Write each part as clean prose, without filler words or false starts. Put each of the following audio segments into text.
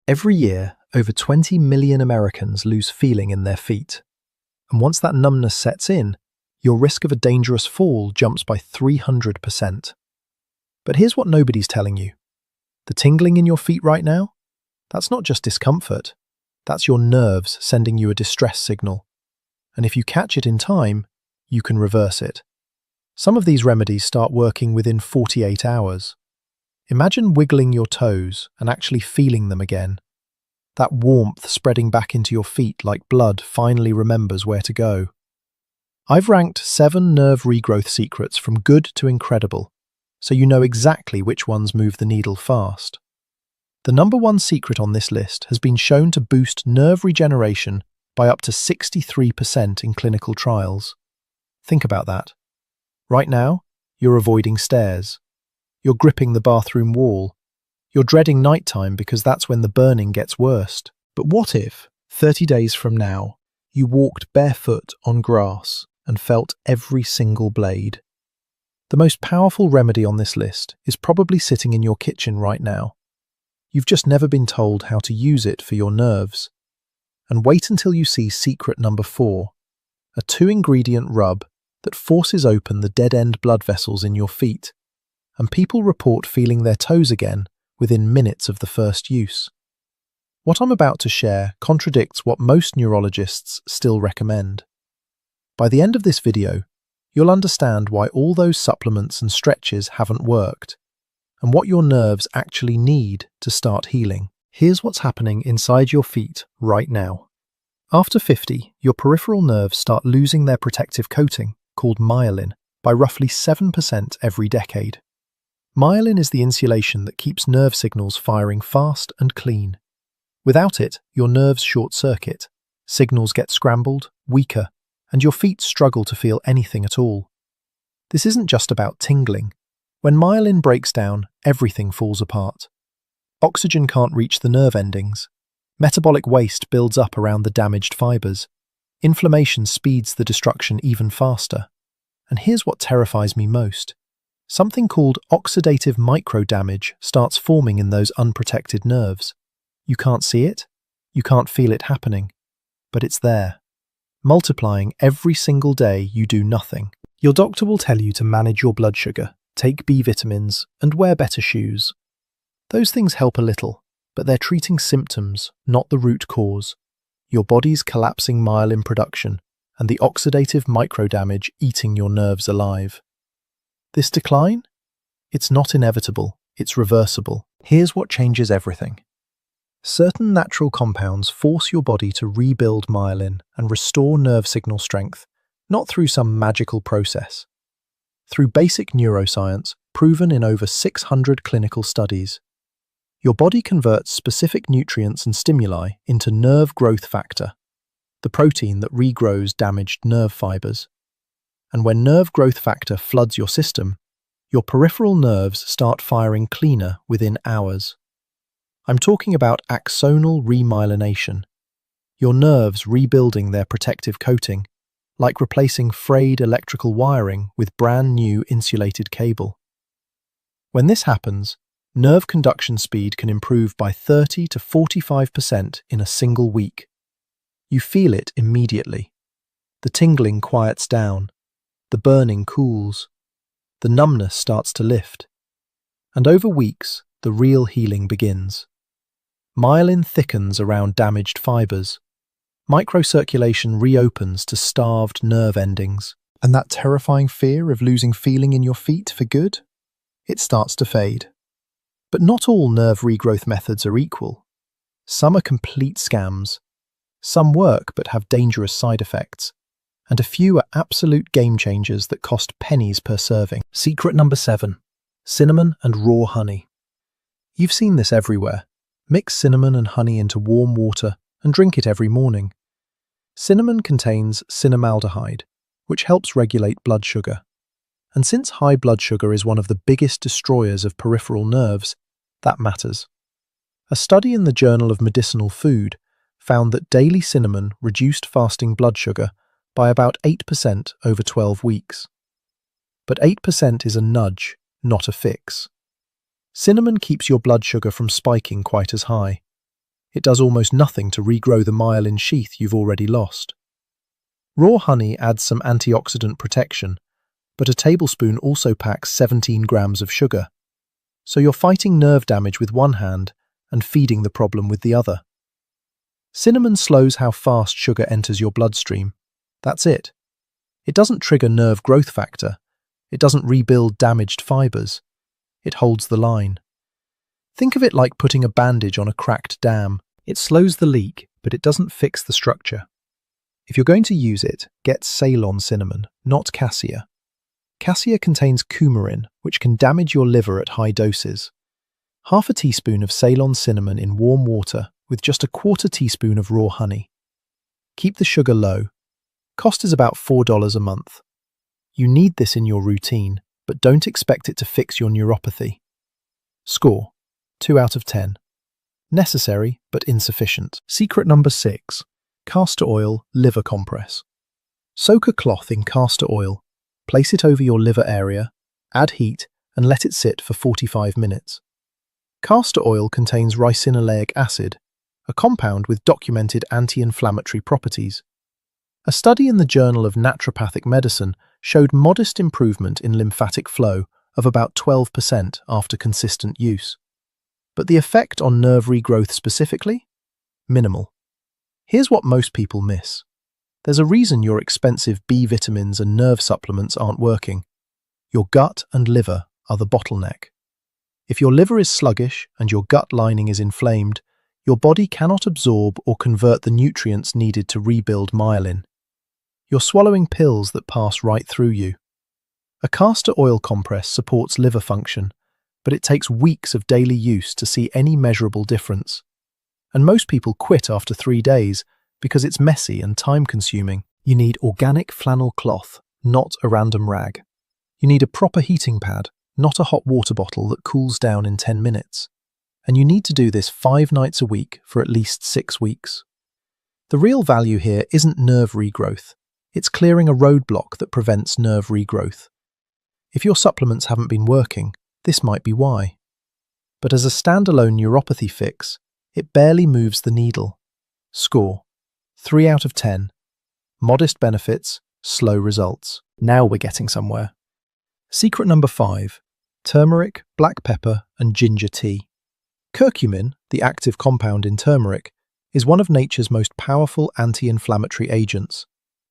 Every year, over 20 million Americans lose feeling in their feet. And once that numbness sets in, your risk of a dangerous fall jumps by 300%. But here's what nobody's telling you. The tingling in your feet right now? That's not just discomfort. That's your nerves sending you a distress signal. And if you catch it in time, you can reverse it. Some of these remedies start working within 48 hours. Imagine wiggling your toes and actually feeling them again. That warmth spreading back into your feet like blood finally remembers where to go. I've ranked 7 nerve regrowth secrets from good to incredible, so you know exactly which ones move the needle fast. The number 1 secret on this list has been shown to boost nerve regeneration by up to 63% in clinical trials. Think about that. Right now, you're avoiding stairs. You're gripping the bathroom wall. You're dreading nighttime because that's when the burning gets worst. But what if, 30 days from now, you walked barefoot on grass and felt every single blade? The most powerful remedy on this list is probably sitting in your kitchen right now. You've just never been told how to use it for your nerves. And wait until you see secret number 4, a 2-ingredient rub that forces open the dead-end blood vessels in your feet, and people report feeling their toes again within minutes of the first use. What I'm about to share contradicts what most neurologists still recommend. By the end of this video, you'll understand why all those supplements and stretches haven't worked, and what your nerves actually need to start healing. Here's what's happening inside your feet right now. After 50, your peripheral nerves start losing their protective coating, called myelin, by roughly 7% every decade. Myelin is the insulation that keeps nerve signals firing fast and clean. Without it, your nerves short-circuit, signals get scrambled, weaker, and your feet struggle to feel anything at all. This isn't just about tingling. When myelin breaks down, everything falls apart. Oxygen can't reach the nerve endings. Metabolic waste builds up around the damaged fibers. Inflammation speeds the destruction even faster. And here's what terrifies me most. Something called oxidative microdamage starts forming in those unprotected nerves. You can't see it, you can't feel it happening, but it's there, multiplying every single day you do nothing. Your doctor will tell you to manage your blood sugar, take B vitamins, and wear better shoes. Those things help a little, but they're treating symptoms, not the root cause. Your body's collapsing myelin production, and the oxidative microdamage eating your nerves alive. This decline? It's not inevitable, it's reversible. Here's what changes everything. Certain natural compounds force your body to rebuild myelin and restore nerve signal strength, not through some magical process. Through basic neuroscience, proven in over 600 clinical studies. Your body converts specific nutrients and stimuli into nerve growth factor, the protein that regrows damaged nerve fibers. And when nerve growth factor floods your system, your peripheral nerves start firing cleaner within hours. I'm talking about axonal remyelination, your nerves rebuilding their protective coating, like replacing frayed electrical wiring with brand new insulated cable. When this happens, nerve conduction speed can improve by 30 to 45% in a single week. You feel it immediately. The tingling quiets down. The burning cools. The numbness starts to lift. And over weeks, the real healing begins. Myelin thickens around damaged fibers. Microcirculation reopens to starved nerve endings. And that terrifying fear of losing feeling in your feet for good? It starts to fade. But not all nerve regrowth methods are equal. Some are complete scams. Some work but have dangerous side effects. And a few are absolute game changers that cost pennies per serving. Secret number 7. Cinnamon and raw honey. You've seen this everywhere. Mix cinnamon and honey into warm water and drink it every morning. Cinnamon contains cinnamaldehyde, which helps regulate blood sugar. And since high blood sugar is one of the biggest destroyers of peripheral nerves, that matters. A study in the Journal of Medicinal Food found that daily cinnamon reduced fasting blood sugar by about 8% over 12 weeks. But 8% is a nudge, not a fix. Cinnamon keeps your blood sugar from spiking quite as high. It does almost nothing to regrow the myelin sheath you've already lost. Raw honey adds some antioxidant protection, but a tablespoon also packs 17 grams of sugar. So you're fighting nerve damage with one hand and feeding the problem with the other. Cinnamon slows how fast sugar enters your bloodstream. That's it. It doesn't trigger nerve growth factor. It doesn't rebuild damaged fibers. It holds the line. Think of it like putting a bandage on a cracked dam. It slows the leak, but it doesn't fix the structure. If you're going to use it, get Ceylon cinnamon, not cassia. Cassia contains coumarin, which can damage your liver at high doses. Half a teaspoon of Ceylon cinnamon in warm water with just a quarter teaspoon of raw honey. Keep the sugar low. Cost is about $4 a month. You need this in your routine, but don't expect it to fix your neuropathy. Score: 2 out of 10. Necessary, but insufficient. Secret number 6. Castor oil liver compress. Soak a cloth in castor oil, place it over your liver area, add heat, and let it sit for 45 minutes. Castor oil contains ricinoleic acid, a compound with documented anti-inflammatory properties. A study in the Journal of Naturopathic Medicine showed modest improvement in lymphatic flow of about 12% after consistent use. But the effect on nerve regrowth specifically? Minimal. Here's what most people miss. There's a reason your expensive B vitamins and nerve supplements aren't working. Your gut and liver are the bottleneck. If your liver is sluggish and your gut lining is inflamed, your body cannot absorb or convert the nutrients needed to rebuild myelin. You're swallowing pills that pass right through you. A castor oil compress supports liver function, but it takes weeks of daily use to see any measurable difference. And most people quit after 3 days because it's messy and time-consuming. You need organic flannel cloth, not a random rag. You need a proper heating pad, not a hot water bottle that cools down in 10 minutes. And you need to do this 5 nights a week for at least 6 weeks. The real value here isn't nerve regrowth. It's clearing a roadblock that prevents nerve regrowth. If your supplements haven't been working, this might be why. But as a standalone neuropathy fix, it barely moves the needle. Score: 3 out of 10. Modest benefits, slow results. Now we're getting somewhere. Secret number 5. Turmeric, black pepper, and ginger tea. Curcumin, the active compound in turmeric, is one of nature's most powerful anti-inflammatory agents,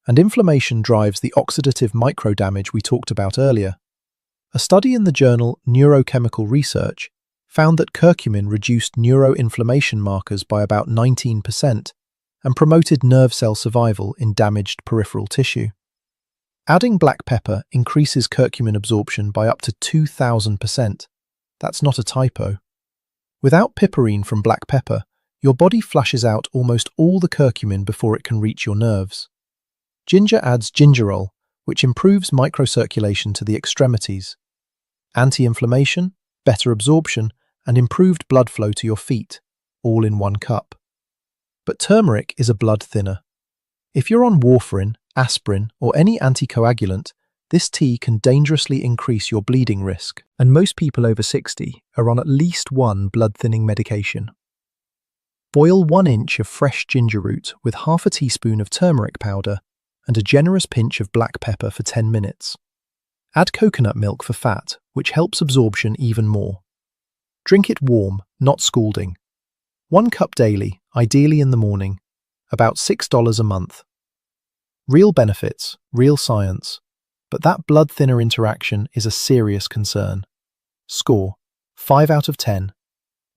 and inflammation drives the oxidative microdamage we talked about earlier. A study in the journal Neurochemical Research found that curcumin reduced neuroinflammation markers by about 19% and promoted nerve cell survival in damaged peripheral tissue. Adding black pepper increases curcumin absorption by up to 2,000%. That's not a typo. Without piperine from black pepper, your body flushes out almost all the curcumin before it can reach your nerves. Ginger adds gingerol, which improves microcirculation to the extremities. Anti-inflammation, better absorption, and improved blood flow to your feet, all in one cup. But turmeric is a blood thinner. If you're on warfarin, aspirin, or any anticoagulant, this tea can dangerously increase your bleeding risk, and most people over 60 are on at least one blood-thinning medication. Boil 1 inch of fresh ginger root with half a teaspoon of turmeric powder and a generous pinch of black pepper for 10 minutes. Add coconut milk for fat, which helps absorption even more. Drink it warm, not scalding. 1 cup daily, ideally in the morning. About $6 a month. Real benefits, real science. But that blood thinner interaction is a serious concern. Score: 5 out of 10.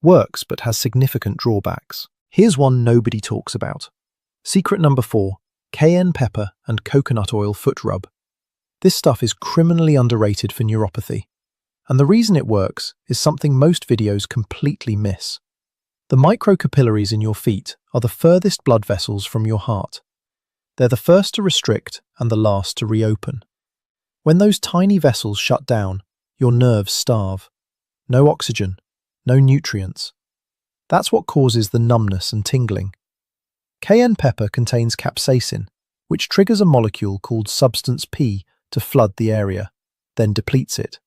Works but has significant drawbacks. Here's one nobody talks about. Secret number 4. Cayenne pepper and coconut oil foot rub. This stuff is criminally underrated for neuropathy. And the reason it works is something most videos completely miss. The microcapillaries in your feet are the furthest blood vessels from your heart. They're the first to restrict and the last to reopen. When those tiny vessels shut down, your nerves starve. No oxygen, no nutrients. That's what causes the numbness and tingling. Cayenne pepper contains capsaicin, which triggers a molecule called substance P to flood the area, then depletes it.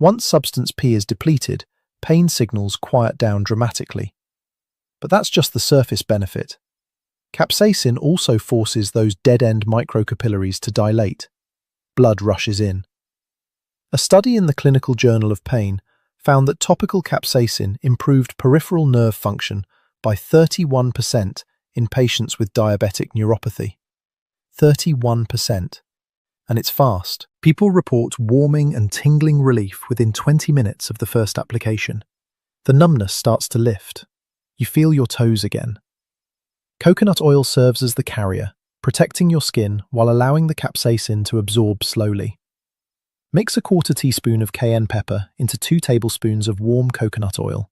Once substance P is depleted, pain signals quiet down dramatically. But that's just the surface benefit. Capsaicin also forces those dead-end microcapillaries to dilate. Blood rushes in. A study in the Clinical Journal of Pain found that topical capsaicin improved peripheral nerve function by 31% in patients with diabetic neuropathy. 31%. And it's fast. People report warming and tingling relief within 20 minutes of the first application. The numbness starts to lift. You feel your toes again. Coconut oil serves as the carrier, protecting your skin while allowing the capsaicin to absorb slowly. Mix a 1/4 teaspoon of cayenne pepper into 2 tablespoons of warm coconut oil.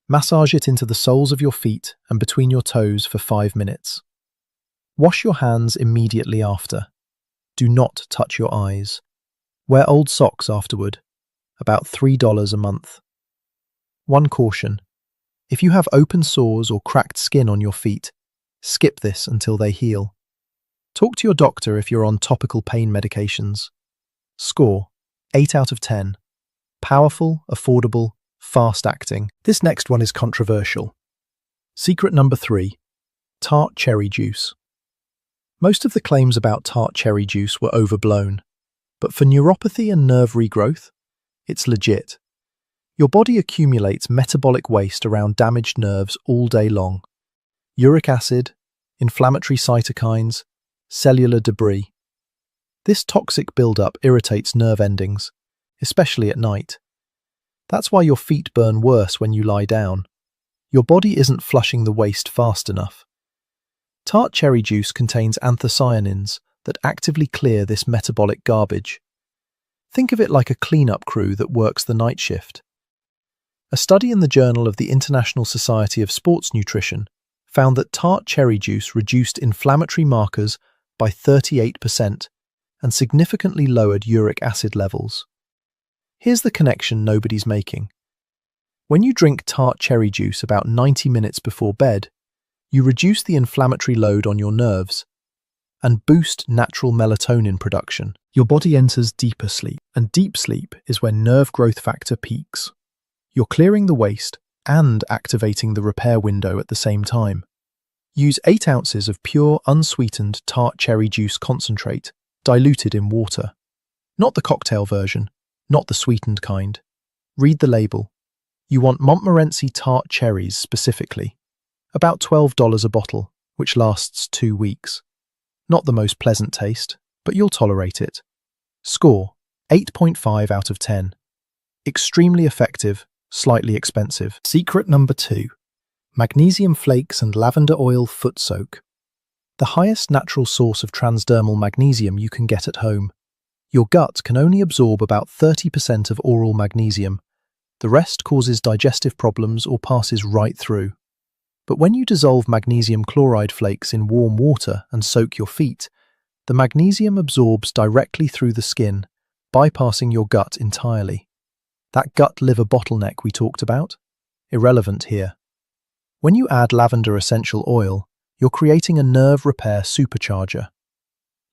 Massage it into the soles of your feet and between your toes for 5 minutes. Wash your hands immediately after. Do not touch your eyes. Wear old socks afterward, about $3 a month. One caution: if you have open sores or cracked skin on your feet, skip this until they heal. Talk to your doctor if you're on topical pain medications. Score: 8 out of 10. Powerful, affordable, fast-acting. This next one is controversial. Secret number 3. Tart cherry juice. Most of the claims about tart cherry juice were overblown, but for neuropathy and nerve regrowth, it's legit. Your body accumulates metabolic waste around damaged nerves all day long. Uric acid, inflammatory cytokines, cellular debris. This toxic buildup irritates nerve endings, especially at night. That's why your feet burn worse when you lie down. Your body isn't flushing the waste fast enough. Tart cherry juice contains anthocyanins that actively clear this metabolic garbage. Think of it like a cleanup crew that works the night shift. A study in the Journal of the International Society of Sports Nutrition found that tart cherry juice reduced inflammatory markers by 38% and significantly lowered uric acid levels. Here's the connection nobody's making. When you drink tart cherry juice about 90 minutes before bed, you reduce the inflammatory load on your nerves and boost natural melatonin production. Your body enters deeper sleep, and deep sleep is when nerve growth factor peaks. You're clearing the waste and activating the repair window at the same time. Use 8 ounces of pure, unsweetened tart cherry juice concentrate, diluted in water. Not the cocktail version, not the sweetened kind. Read the label. You want Montmorency tart cherries specifically. About $12 a bottle, which lasts 2 weeks. Not the most pleasant taste, but you'll tolerate it. Score: 8.5 out of 10. Extremely effective, slightly expensive. Secret number 2. Magnesium flakes and lavender oil foot soak. The highest natural source of transdermal magnesium you can get at home. Your gut can only absorb about 30% of oral magnesium. The rest causes digestive problems or passes right through. But when you dissolve magnesium chloride flakes in warm water and soak your feet, the magnesium absorbs directly through the skin, bypassing your gut entirely. That gut-liver bottleneck we talked about? Irrelevant here. When you add lavender essential oil, you're creating a nerve repair supercharger.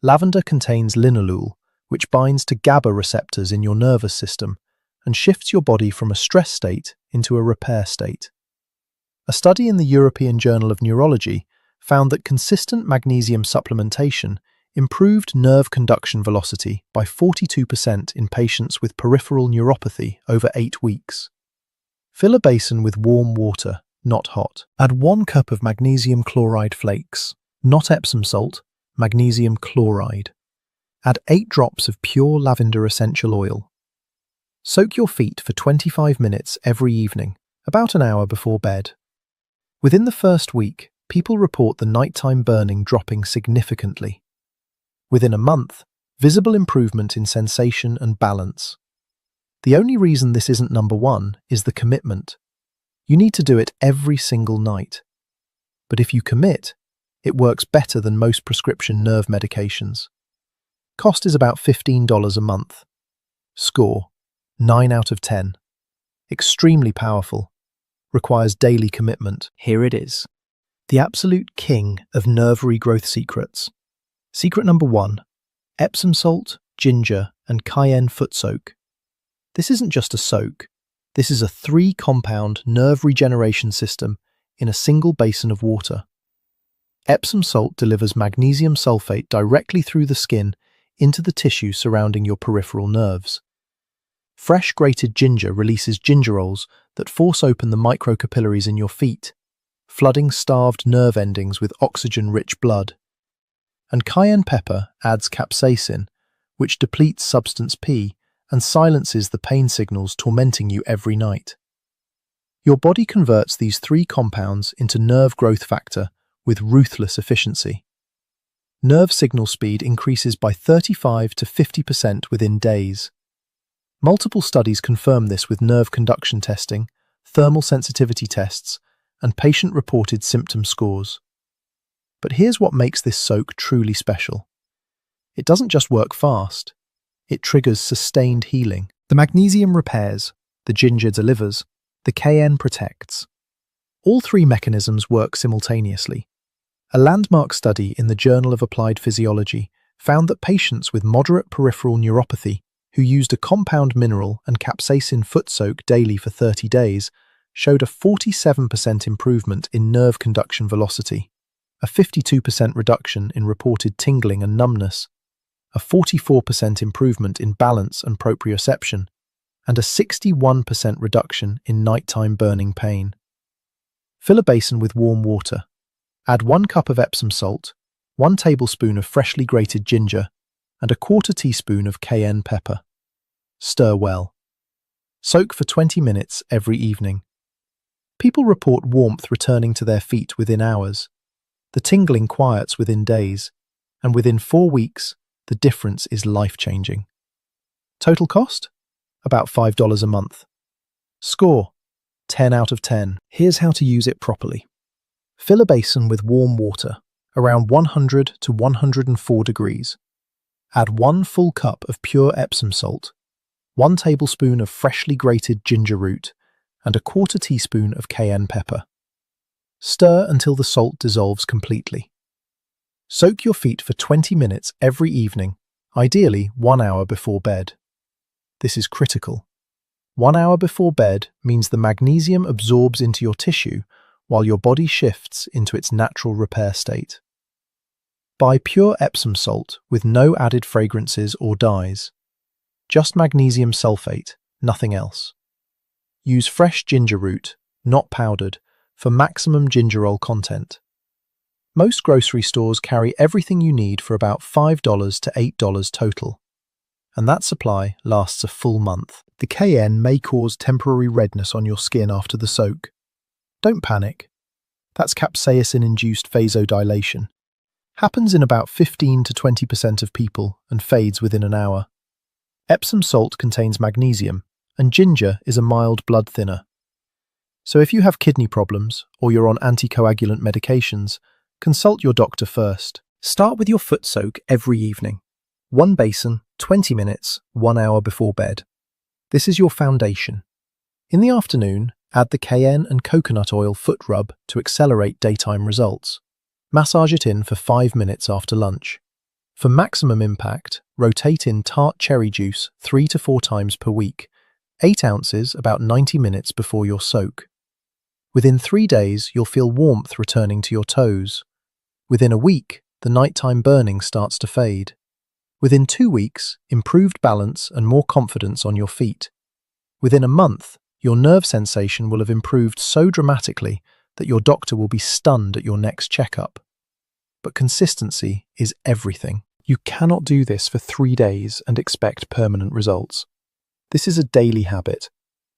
Lavender contains linalool, which binds to GABA receptors in your nervous system and shifts your body from a stress state into a repair state. A study in the European Journal of Neurology found that consistent magnesium supplementation improved nerve conduction velocity by 42% in patients with peripheral neuropathy over 8 weeks. Fill a basin with warm water, not hot. Add 1 cup of magnesium chloride flakes, not Epsom salt, magnesium chloride. Add 8 drops of pure lavender essential oil. Soak your feet for 25 minutes every evening, about an hour before bed. Within the first week, people report the nighttime burning dropping significantly. Within a month, visible improvement in sensation and balance. The only reason this isn't number 1 is the commitment. You need to do it every single night. But if you commit, it works better than most prescription nerve medications. Cost is about $15 a month. Score: 9 out of 10. Extremely powerful. Requires daily commitment. Here it is. The absolute king of nerve regrowth secrets. Secret number 1. Epsom salt, ginger, and cayenne foot soak. This isn't just a soak. This is a 3-compound nerve regeneration system in a single basin of water. Epsom salt delivers magnesium sulfate directly through the skin into the tissue surrounding your peripheral nerves. Fresh grated ginger releases gingerols that force open the microcapillaries in your feet, flooding starved nerve endings with oxygen-rich blood. And cayenne pepper adds capsaicin, which depletes substance P and silences the pain signals tormenting you every night. Your body converts these three compounds into nerve growth factor with ruthless efficiency. Nerve signal speed increases by 35 to 50% within days. Multiple studies confirm this with nerve conduction testing, thermal sensitivity tests, and patient-reported symptom scores. But here's what makes this soak truly special. It doesn't just work fast, it triggers sustained healing. The magnesium repairs, the ginger delivers, the cayenne protects. All three mechanisms work simultaneously. A landmark study in the Journal of Applied Physiology found that patients with moderate peripheral neuropathy who used a compound mineral and capsaicin foot soak daily for 30 days showed a 47% improvement in nerve conduction velocity, a 52% reduction in reported tingling and numbness, a 44% improvement in balance and proprioception, and a 61% reduction in nighttime burning pain. Fill a basin with warm water. Add 1 cup of Epsom salt, 1 tablespoon of freshly grated ginger, and a 1/4 teaspoon of cayenne pepper. Stir well. Soak for 20 minutes every evening. People report warmth returning to their feet within hours. The tingling quiets within days, and within 4 weeks, the difference is life-changing. Total cost? About $5 a month. Score? 10 out of 10. Here's how to use it properly. Fill a basin with warm water, around 100 to 104 degrees. Add 1 full cup of pure Epsom salt, 1 tablespoon of freshly grated ginger root, and a 1/4 teaspoon of cayenne pepper. Stir until the salt dissolves completely. Soak your feet for 20 minutes every evening, ideally 1 hour before bed. This is critical. 1 hour before bed means the magnesium absorbs into your tissue while your body shifts into its natural repair state. Buy pure Epsom salt with no added fragrances or dyes. Just magnesium sulfate, nothing else. Use fresh ginger root, not powdered, for maximum gingerol content. Most grocery stores carry everything you need for about $5 to $8 total, and that supply lasts a full month. The cayenne may cause temporary redness on your skin after the soak. Don't panic. That's capsaicin-induced vasodilation. Happens in about 15 to 20% of people and fades within an hour. Epsom salt contains magnesium, and ginger is a mild blood thinner. So if you have kidney problems or you're on anticoagulant medications, consult your doctor first. Start with your foot soak every evening. 1 basin, 20 minutes, 1 hour before bed. This is your foundation. In the afternoon, add the cayenne and coconut oil foot rub to accelerate daytime results. Massage it in for 5 minutes after lunch. For maximum impact, rotate in tart cherry juice 3 to 4 times per week, 8 ounces about 90 minutes before your soak. Within 3 days, you'll feel warmth returning to your toes. Within a week, the nighttime burning starts to fade. Within 2 weeks, improved balance and more confidence on your feet. Within a month, your nerve sensation will have improved so dramatically that your doctor will be stunned at your next checkup. But consistency is everything. You cannot do this for 3 days and expect permanent results. This is a daily habit,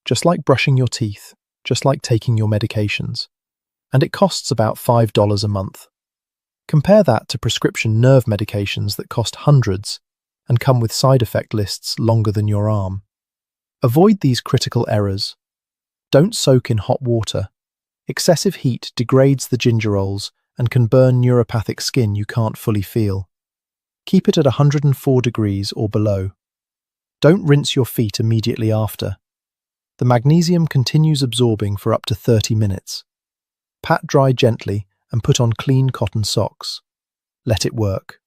just like brushing your teeth, just like taking your medications. And it costs about $5 a month. Compare that to prescription nerve medications that cost hundreds and come with side effect lists longer than your arm. Avoid these critical errors. Don't soak in hot water. Excessive heat degrades the gingerols and can burn neuropathic skin you can't fully feel. Keep it at 104 degrees or below. Don't rinse your feet immediately after. The magnesium continues absorbing for up to 30 minutes. Pat dry gently and put on clean cotton socks. Let it work.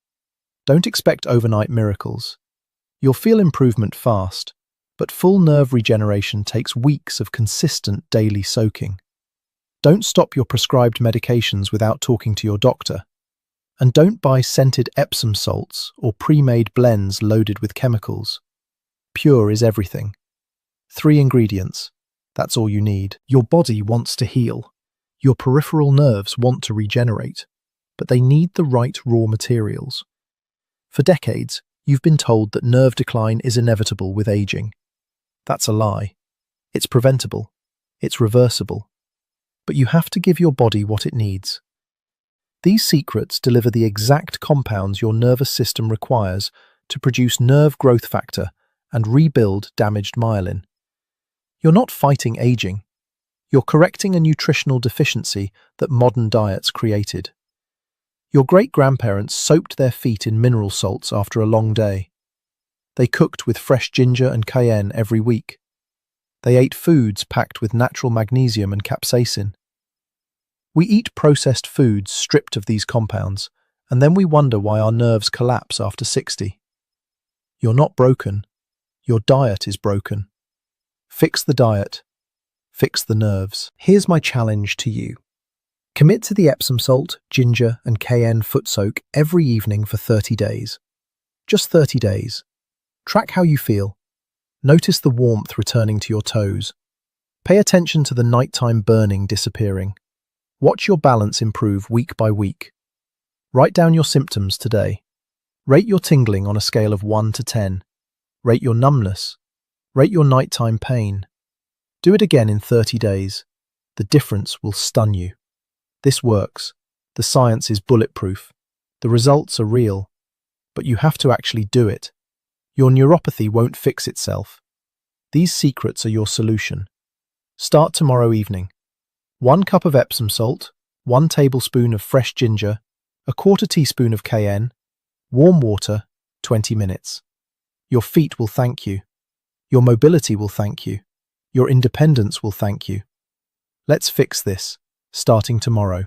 Don't expect overnight miracles. You'll feel improvement fast, but full nerve regeneration takes weeks of consistent daily soaking. Don't stop your prescribed medications without talking to your doctor. And don't buy scented Epsom salts or pre-made blends loaded with chemicals. Pure is everything. 3 ingredients. That's all you need. Your body wants to heal. Your peripheral nerves want to regenerate. But they need the right raw materials. For decades, you've been told that nerve decline is inevitable with aging. That's a lie. It's preventable. It's reversible. But you have to give your body what it needs. These secrets deliver the exact compounds your nervous system requires to produce nerve growth factor and rebuild damaged myelin. You're not fighting aging. You're correcting a nutritional deficiency that modern diets created. Your great-grandparents soaked their feet in mineral salts after a long day. They cooked with fresh ginger and cayenne every week. They ate foods packed with natural magnesium and capsaicin. We eat processed foods stripped of these compounds, and then we wonder why our nerves collapse after 60. You're not broken. Your diet is broken. Fix the diet. Fix the nerves. Here's my challenge to you. Commit to the Epsom salt, ginger, and cayenne foot soak every evening for 30 days. Just 30 days. Track how you feel. Notice the warmth returning to your toes. Pay attention to the nighttime burning disappearing. Watch your balance improve week by week. Write down your symptoms today. Rate your tingling on a scale of 1 to 10. Rate your numbness. Rate your nighttime pain. Do it again in 30 days. The difference will stun you. This works. The science is bulletproof. The results are real. But you have to actually do it. Your neuropathy won't fix itself. These secrets are your solution. Start tomorrow evening. 1 cup of Epsom salt, 1 tablespoon of fresh ginger, a 1/4 teaspoon of cayenne, warm water, 20 minutes. Your feet will thank you. Your mobility will thank you. Your independence will thank you. Let's fix this, starting tomorrow.